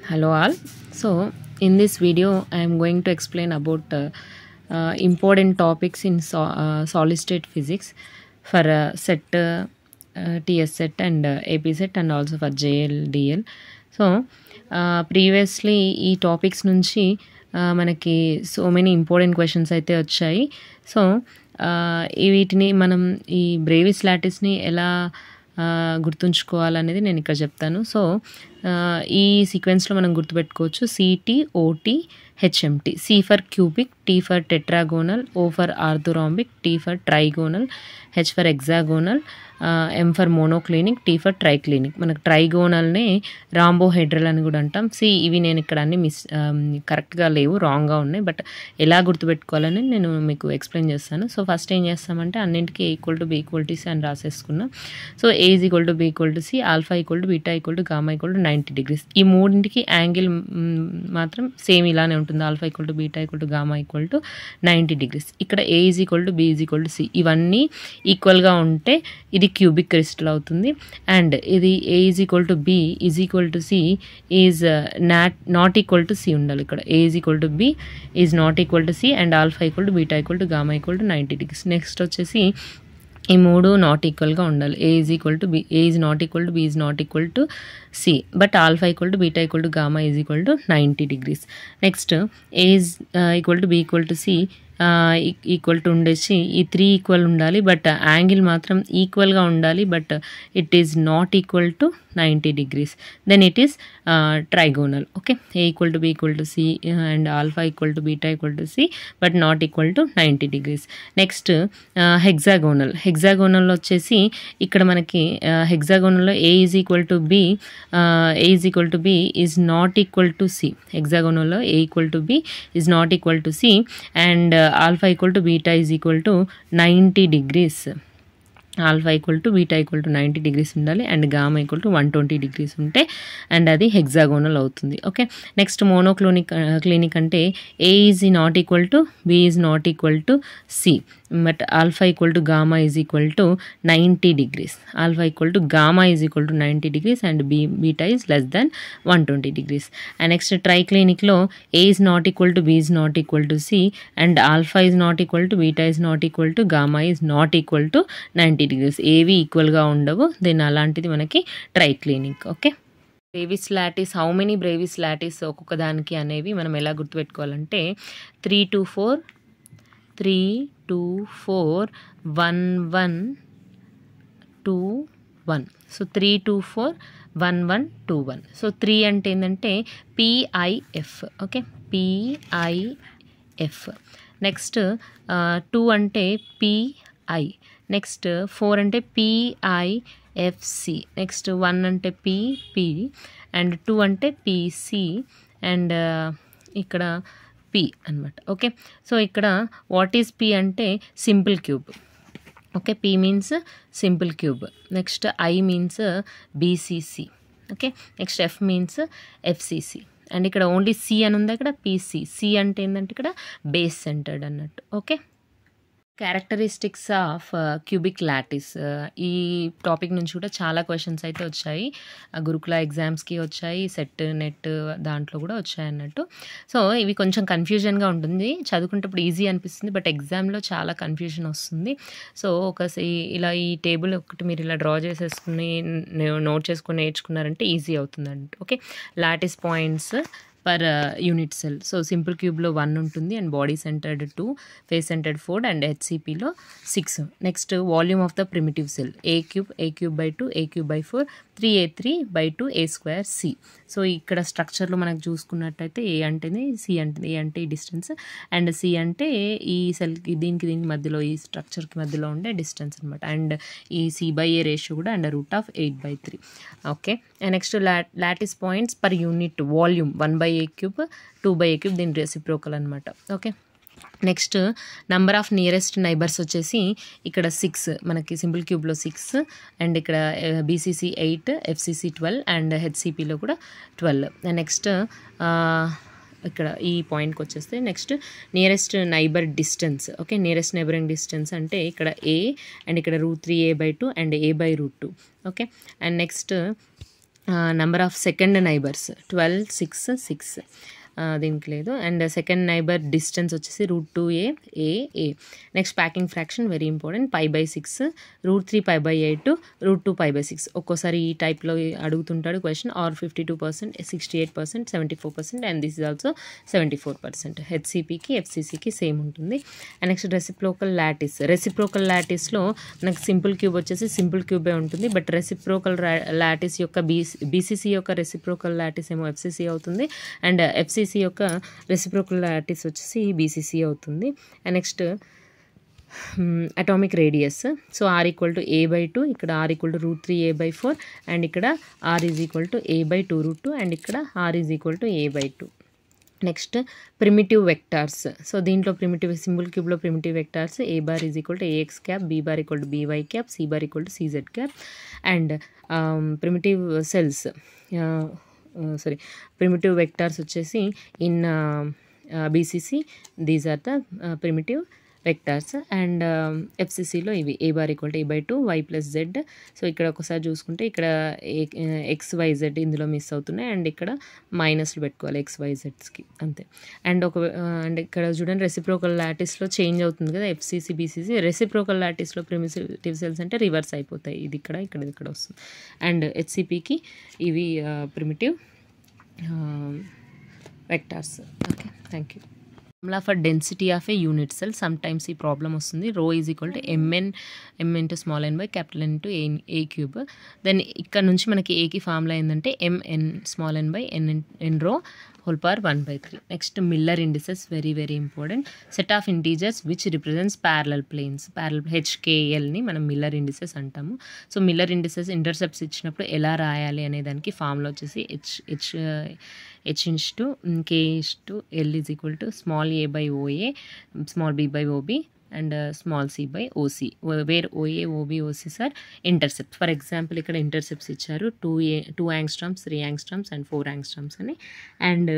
Hello all. So in this video I am going to explain about important topics in solid state physics for set TS set and AP set and also for JLDL. So previously ఈ topics నుంచి మనకి so many important questions అయితే వచ్చాయి. So వీటిని మనం ఈ Brevis లాటిస్ని ఎలా గుర్తుంచుకోవాలనేది నేను ఇక్కడ చెప్తాను. సో ఈ సీక్వెన్స్లో మనం గుర్తుపెట్టుకోవచ్చు CT, OT, HMT. C for cubic, T for tetragonal, O for orthorhombic, T for trigonal, H for hexagonal, M for monoclinic, T for triclinic. మనకు ట్రైగోనల్ని రాంబోహెడ్రల్ అని కూడా అంటాం. ఇవి నేను ఇక్కడ అన్ని కరెక్ట్గా లేవు, రాంగ్గా ఉన్నాయి. బట్ ఎలా గుర్తుపెట్టుకోవాలని నేను మీకు ఎక్స్ప్లెయిన్ చేస్తాను. సో ఫస్ట్ ఏం చేస్తామంటే అన్నింటికి equal to B equal to C అని రాసేసుకున్నాం. So A is equal to B equal to C, alpha equal to beta equal to gamma equal to 90 degrees. ఈ మూడింటికి యాంగిల్ మాత్రం సేమ్ ఇలానే ఉంటుంది. Alpha equal to beta equal to gamma equal to 90 degrees. ఇక్కడ A is equal to B is equal to C ఇవన్నీ ఈక్వల్గా ఉంటే ఇది క్యూబిక్ క్రిస్టల్ అవుతుంది. అండ్ ఇది ఏ is equal to B is equal to C is not equal to C ఉండాలి. ఇక్కడ A is equal to B is not equal to C and alpha equal to beta equal to gamma equal to 90 degrees. Next వచ్చేసి ఈ మూడు not ఈక్వల్గా ఉండాలి. A is equal to B, A is not equal to B is not equal to C, but alpha equal to beta equal to gamma is equal to 90 degrees. Next A is equal to B equal to C equal to ఉండేసి ఈ 3 equal ఉండాలి, but angle మాత్రం ఈక్వల్గా ఉండాలి, but it is not equal to 90 degrees. Then it is trigonal. Okay, A equal to B equal to C and alpha equal to beta equal to C but not equal to 90 degrees. Next hexagonal. హెక్సాగోనల్లో వచ్చేసి ఇక్కడ మనకి హెక్సాగోనల్లో A is equal to B, A is equal to B is not equal to C. హెక్సాగోనల్లో A equal to B is not equal to C and alpha equal to beta is equal to 90 degrees. Alpha equal to beta equal to 90 degrees ఉండాలి and gamma equal to 120 degrees ఉంటే and అది hexagonal అవుతుంది. Okay, next clinic అంటే A is not equal to B is not equal to C but alpha equal to gamma is equal to 90 degrees. Alpha equal to gamma is equal to 90 degrees and beta is less than 120 degrees. And next ట్రైక్లినిక్లో A is not equal to B is not equal to C and alpha is not equal to beta is not equal to gamma is not equal to 90 degrees. ఏవి ఈక్వల్గా ఉండవు. దీని అలాంటిది మనకి triclinic. Okay, Bravais lattice, how many Bravais lattice ఒక్కొక్క దానికి అనేవి మనం ఎలా గుర్తుపెట్టుకోవాలంటే 3 to 4 1 1 2 1. So 3 to 4 1 1 2 1. సో 3 అంటే ఏంటంటే పిఐఎఫ్. Okay, PIF. నెక్స్ట్ 2 అంటే పిఐ. నెక్స్ట్ 4 అంటే పిఐఎఫ్సి. నెక్స్ట్ 1 అంటే పిపి అండ్ 2 అంటే పిసి అండ్ ఇక్కడ పి అనమాట. ఓకే, సో ఇక్కడ వాట్ ఈజ్ పి అంటే simple cube. Okay, P means simple cube. Next I means BCC. Okay, next F means FCC and ఇక్కడ only C అని ఉంది. ఇక్కడ పిసి. సి అంటే ఏంటంటే ఇక్కడ బేస్ సెంటర్డ్ అన్నట్టు. Okay, characteristics of cubic lattice. ఈ టాపిక్ నుంచి కూడా చాలా క్వశ్చన్స్ అయితే వచ్చాయి. గురుకుల ఎగ్జామ్స్కి వచ్చాయి, సెట్ నెట్ దాంట్లో కూడా వచ్చాయి అన్నట్టు. సో ఇవి కొంచెం కన్ఫ్యూజన్గా ఉంటుంది. చదువుకునేటప్పుడు ఈజీ అనిపిస్తుంది, బట్ ఎగ్జామ్లో చాలా కన్ఫ్యూజన్ వస్తుంది. సో ఇలా ఈ టేబుల్ ఒకటి మీరు ఇలా డ్రా చేసేసుకుని నోట్ చేసుకుని నేర్చుకున్నారంటే ఈజీ అవుతుందండి. Okay, lattice points per unit cell. So simple క్యూబ్లో 1 ఉంటుంది and body centred 2, face centred 4 and హెచ్సిపిలో 6. Next volume of the primitive cell a cube by 2, a cube by 4, 3a3/2 a² c. So ఇక్కడ స్ట్రక్చర్లో మనకు చూసుకున్నట్టయితే ఏ అంటేనే C అంటే, ఏ అంటే ఈ డిస్టెన్స్ అండ్ సి అంటే ఈ సెల్కి దీనికి మధ్యలో ఈ స్ట్రక్చర్కి మధ్యలో ఉండే డిస్టెన్స్ అనమాట. అండ్ ఈ c/a రేషియో కూడా √8/3. Okay, next lattice points per unit volume 1/a³, 2/a³ దీని రెసిప్రోకల్ అనమాట. Okay, next number of nearest neighbours వచ్చేసి ఇక్కడ 6 మనకి సింపుల్ క్యూబ్లో 6 అండ్ ఇక్కడ బీసీసీ 8, ఎఫ్సిసి 12 అండ్ హెచ్సిపిలో కూడా 12. నెక్స్ట్ ఇక్కడ ఈ పాయింట్కి వచ్చేస్తే next nearest neighbour distance. Okay, nearest neighbouring distance అంటే ఇక్కడ ఏ అండ్ ఇక్కడ √3a/2 and a/√2. Okay, and next number of second neighbours 12, 6, 6 దీనికి లేదు. అండ్ సెకండ్ నైబర్ డిస్టెన్స్ వచ్చేసి √2a a. Next packing fraction very important, π/6, √3 π/8, √2 π/6. ఒక్కోసారి ఈ టైప్లో అడుగుతుంటాడు question. Or 52%, 68%, 74%, and this is also 74%. హెచ్సిపికి ఎఫ్సిసికి సేమ్ ఉంటుంది. And next reciprocal lattice. Reciprocal లాటిస్లో మనకు సింపుల్ క్యూబ్ వచ్చేసి సింపుల్ క్యూబే ఉంటుంది. బట్ రెసిప్రోకల్ లాటిస్ యొక్క బీసీసీ యొక్క రెసిప్రోకల్ లాటిస్ ఏమో ఎఫ్సిసి అవుతుంది. అండ్ ఎఫ్సిసి యొక్క రెసిప్రోకల్ లాటిస్ వచ్చేసి బీసీసీ అవుతుంది. And next atomic radius. So r = a/2, ఇక్కడ r = √3a/4, అండ్ ఇక్కడ r = a/2√2, అండ్ ఇక్కడ r = a/2. Next primitive vectors. So దీంట్లో ప్రిమిటివ్ సింబుల్ క్యూబ్లో primitive vectors a bar = ax cap, b bar = by cap, c bar = cz cap. And primitive cells primitive vectors వచ్చేసి in BCC these are the primitive vectors. And ఎఫ్సిసిలో ఇవి a bar = a/2, y + z. So ఇక్కడ ఒకసారి చూసుకుంటే ఇక్కడ XYZ ఇందులో miss అవుతున్నాయి, and ఇక్కడ మైనస్లు పెట్టుకోవాలి XYZకి అంతే. అండ్ అండ్ ఇక్కడ చూడండి రెసిప్రోకల్ లాటిస్లో చేంజ్ అవుతుంది కదా ఎఫ్సిసి బీసీసీ. రెసిప్రోకల్ లాటిస్లో ప్రిమిటివ్ సెల్స్ అంటే రివర్స్ అయిపోతాయి, ఇది ఇక్కడ వస్తుంది. అండ్ హెచ్సిపికి ఇవి primitive vectors. Okay, thank you. Formula for density of a unit cell. Sometimes ఈ ప్రాబ్లమ్ వస్తుంది. ρ = mn (n) × a³. దెన్ ఇక్కడ నుంచి మనకి ఏకి ఫార్ములా ఏంటంటే mn (n) ρ whole power 1/3. Next Miller indices very very important. Set of integers which represents parallel planes. HKLని మనం Miller indices అంటాము. సో మిల్లర్ ఇండిసెస్ ఇంటర్సెప్ట్స్ ఇచ్చినప్పుడు ఎలా రాయాలి అనే దానికి ఫార్ములా వచ్చేసి h/k/L = small a/OA, small b/OB, and small c/OC, where OA, OB, OCs are intercepts. For example, ఇక్కడ intercepts ఇచ్చారు 2 angstroms, 3 angstroms, and 4 angstroms అని. And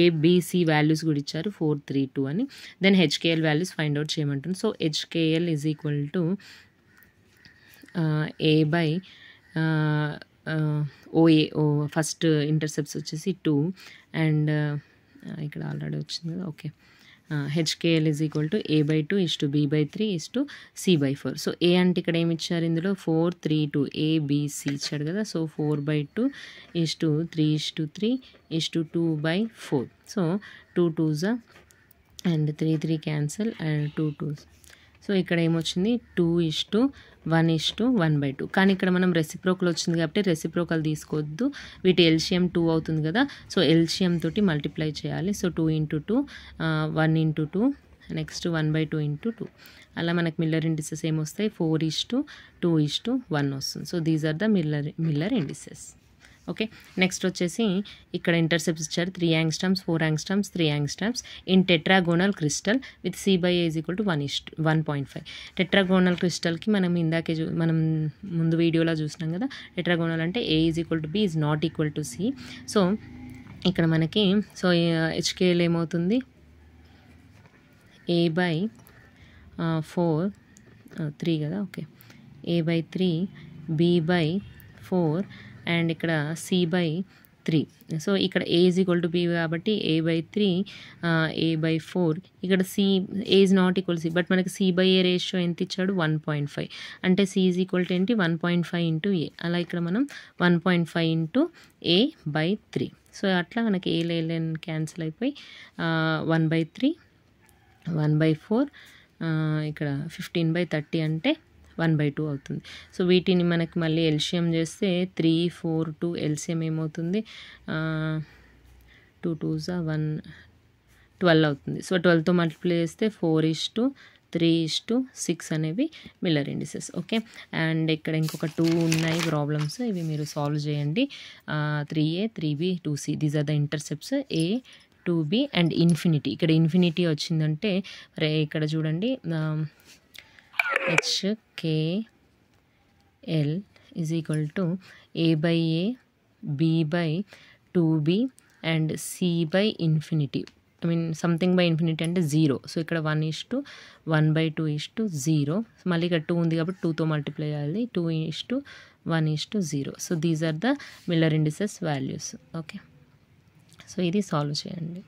A, B, C values కూడా ఇచ్చారు 4, 3, 2 అని. Then HKL values find out చేయమంటుంది. So HKL = A/OA. First intercepts వచ్చేసి 2, and ఇక్కడ already వచ్చింది కదా. Okay, HKL = a/2 b/3 c/4. So ఏ అంటే ఇక్కడ ఏమి ఇచ్చారు ఇందులో 4, 3, 2 ABC ఇచ్చాడు కదా. So 4/2 3:3 2/4. So 2 2s and 3 3 cancel, and 2 2s. So ఇక్కడ ఏమొచ్చింది 2:1:1/2. కానీ ఇక్కడ మనం రెసిప్రోకల్ వచ్చింది కాబట్టి రెసిప్రోకల్ తీసుకోవద్దు, వీటి ఎల్సిఎం 2 అవుతుంది కదా. సో ఎల్సిఎం తోటి మల్టిప్లై చేయాలి. So 2 × 2 1 × 2, next 1/2 × 2. అలా మనకు మిల్లర్ ఇండిసెస్ ఏమొస్తాయి 4:2:1 వస్తుంది. So these are the Miller indices. Okay, next వచ్చేసి ఇక్కడ ఇంటర్సెప్ట్స్ ఇచ్చారు 3 angstroms, 4 angstroms, 3 angstroms in tetragonal crystal with C/A = 1.5. Tetragonal క్రిస్టల్కి మనం ఇందాకే మనం ముందు వీడియోలో చూసినాం కదా. టెట్రాగోనల్ అంటే A = B is not equal to C. So ఇక్కడ మనకి సో HKL ఏమవుతుంది A/4 3 కదా. ఓకే, A/3 B/4 అండ్ ఇక్కడ C/3. సో ఇక్కడ A = B కాబట్టి A/3 A/4. ఇక్కడ A is not equal to C, but మనకి C/A రేషియో ఎంత ఇచ్చాడు 1.5. అంటే C = ఏంటి 1.5 × A. అలా ఇక్కడ మనం 1.5 × A/3. సో అట్లా మనకి A క్యాన్సిల్ అయిపోయి 1/3 1/4 ఇక్కడ 15/30 అంటే 1/2 అవుతుంది. సో వీటిని మనకి మళ్ళీ ఎల్సిఎం చేస్తే 3, 4, 2 ఎల్సిఎం ఏమవుతుంది 2 2s 1 12 అవుతుంది. సో 12తో మల్టిప్లై చేస్తే 4:3:6 అనేవి మిల్లర్ ఇండిసెస్. ఓకే, అండ్ ఇక్కడ ఇంకొక 2 ఉన్నాయి ప్రాబ్లమ్స్, ఇవి మీరు సాల్వ్ చేయండి. 3A, 3B, 2C these are the intercepts A, 2B and infinity. ఇక్కడ ఇన్ఫినిటీ వచ్చిందంటే ఇక్కడ చూడండి HKL = A/A, B/2B and C/infinity. I mean something by infinity అంటే 0. సో ఇక్కడ 1:1/2 0. మళ్ళీ ఇక్కడ 2 ఉంది కాబట్టి 2తో మల్టిప్లై చేయాలి. 2:1 1:0. So these are the Miller indices values. Okay, so ఇది సాల్వ్ చేయండి.